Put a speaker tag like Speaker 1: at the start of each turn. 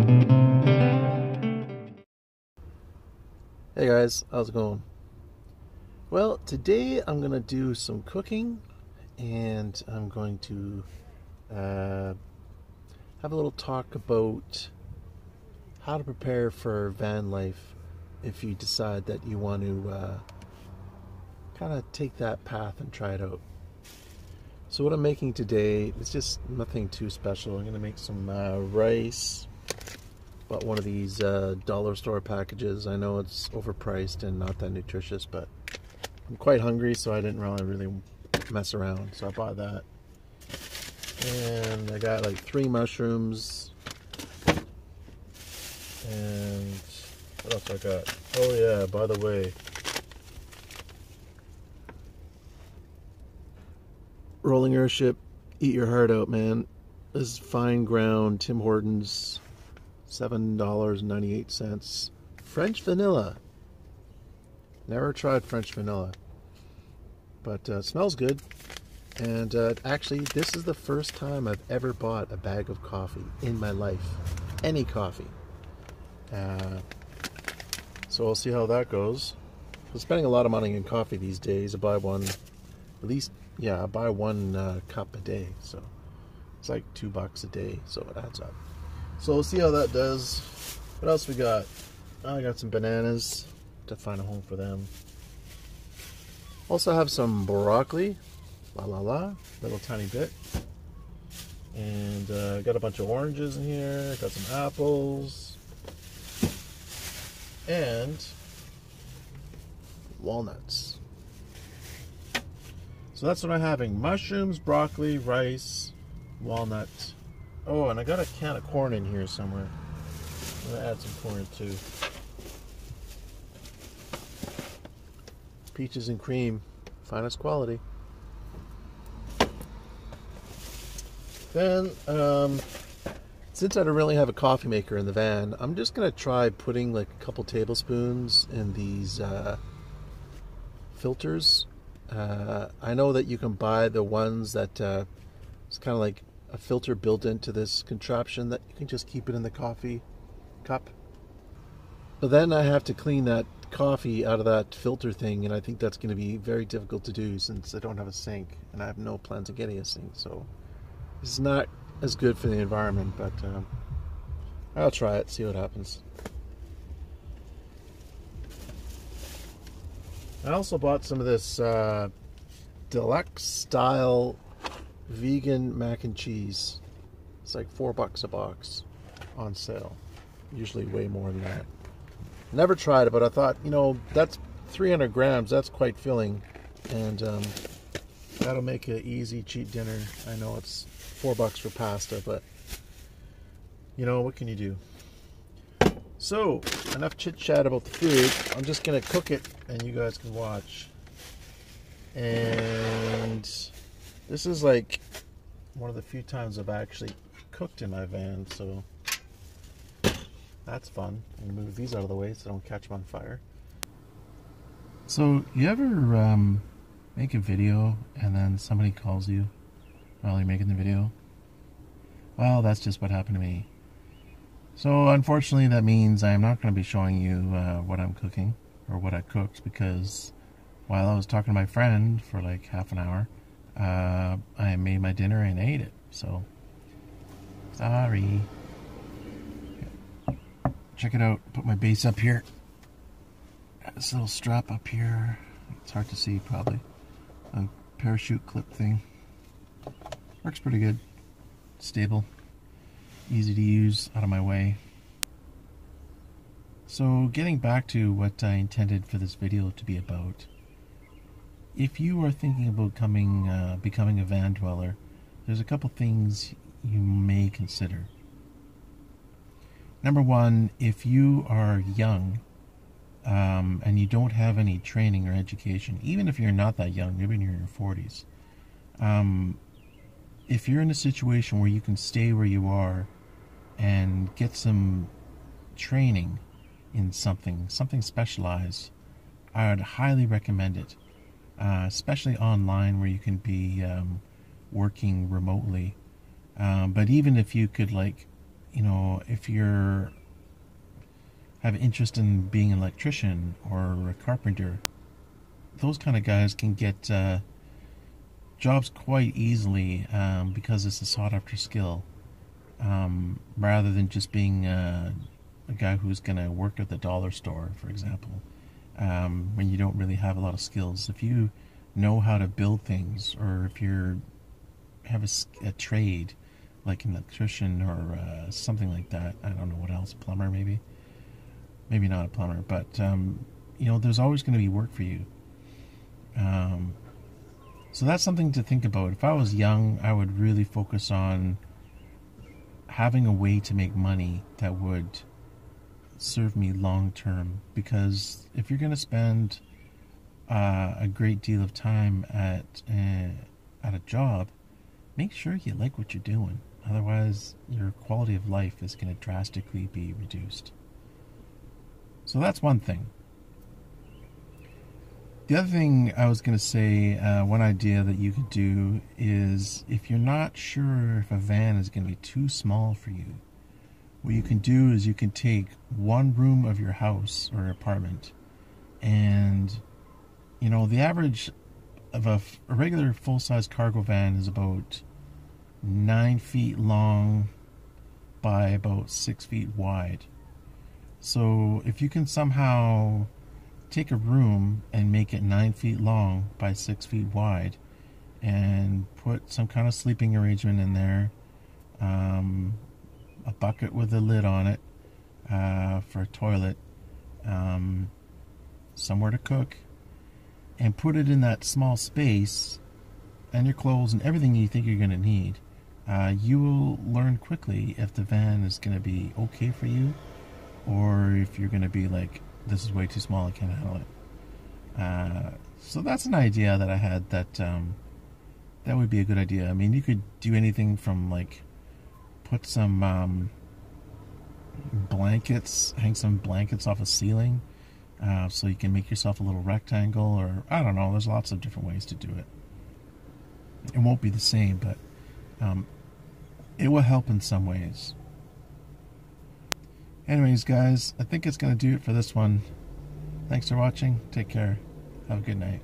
Speaker 1: Hey guys, how's it going? Well, today I'm going to do some cooking and I'm going to have a little talk about how to prepare for van life if you decide that you want to kind of take that path and try it out. So what I'm making today is just nothing too special. I'm going to make some rice. Bought one of these dollar store packages. I know it's overpriced and not that nutritious, but I'm quite hungry, so I didn't really mess around. So I bought that. And I got like 3 mushrooms. And what else I got? Oh yeah, by the way, Rolling Airship, eat your heart out, man. This is fine ground Tim Hortons, $7.98. French vanilla. Never tried French vanilla, but smells good. And actually, this is the first time I've ever bought a bag of coffee in my life. Any coffee. So we'll see how that goes. I'm spending a lot of money on coffee these days. I buy one, at least, yeah, I buy one cup a day. So it's like $2 a day, so it adds up. So we'll see how that does. What else we got? I got some bananas to find a home for them. Also have some broccoli, little tiny bit. And got a bunch of oranges in here. Got some apples. And walnuts. So that's what I'm having. Mushrooms, broccoli, rice, walnuts. Oh, and I got a can of corn in here somewhere. I'm going to add some corn too. Peaches and cream, finest quality. Then, since I don't really have a coffee maker in the van, I'm just going to try putting like a couple tablespoons in these filters. I know that you can buy the ones that it's kind of like a filter built into this contraption that you can just keep it in the coffee cup. But then I have to clean that coffee out of that filter thing, and I think that's going to be very difficult to do since I don't have a sink and I have no plans of getting a sink. So this is not as good for the environment, but I'll try it, see what happens. I also bought some of this deluxe style vegan mac and cheese. It's like $4 a box on sale. Usually way more than that. Never tried it, but I thought, you know, that's 300 grams. That's quite filling, and that'll make an easy, cheap dinner. I know it's $4 for pasta, but you know, what can you do? So, enough chit chat about the food. I'm just gonna cook it, and you guys can watch. And this is like one of the few times I've actually cooked in my van, so that's fun. I'm gonna move these out of the way so I don't catch them on fire. So, you ever make a video and then somebody calls you while you're making the video? Well, that's just what happened to me. So, unfortunately, that means I'm not going to be showing you what I'm cooking or what I cooked, because while I was talking to my friend for like half an hour, I made my dinner and ate it. So, sorry. Check it out. Put my base up here. Got this little strap up here. It's hard to see, probably. A parachute clip thing. Works pretty good. Stable. Easy to use, out of my way. So, getting back to what I intended for this video to be about. If you are thinking about becoming a van dweller, there's a couple things you may consider. Number one, if you are young and you don't have any training or education, even if you're not that young, maybe you're in your 40s, if you're in a situation where you can stay where you are and get some training in something specialized, I would highly recommend it, especially online where you can be working remotely. But even if you could, like, you know, if you're have interest in being an electrician or a carpenter, those kind of guys can get jobs quite easily because it's a sought after skill, rather than just being a guy who's going to work at the dollar store, for example, when you don't really have a lot of skills. If you know how to build things, or if you have a trade like an electrician or something like that, I don't know what else, plumber maybe not a plumber, but you know, there's always going to be work for you. So that's something to think about. If I was young, I would really focus on having a way to make money that would serve me long term, because if you're going to spend a great deal of time at a job, make sure you like what you're doing. Otherwise, your quality of life is going to drastically be reduced. So that's one thing. The other thing I was going to say, one idea that you could do is, if you're not sure if a van is going to be too small for you, what you can do is you can take one room of your house or apartment, and, you know, the average of a regular full-size cargo van is about 9 feet long by about 6 feet wide. So if you can somehow take a room and make it 9 feet long by 6 feet wide, and put some kind of sleeping arrangement in there, a bucket with a lid on it for a toilet, somewhere to cook, and put it in that small space, and your clothes and everything you think you're going to need, you will learn quickly if the van is going to be okay for you, or if you're going to be like, this is way too small, I can't handle it. So that's an idea that I had, that that would be a good idea. I mean, you could do anything from, like, put some blankets, hang some blankets off a ceiling, so you can make yourself a little rectangle, or I don't know, there's lots of different ways to do it. It won't be the same, but it will help in some ways. Anyways, guys, I think it's going to do it for this one. Thanks for watching. Take care. Have a good night.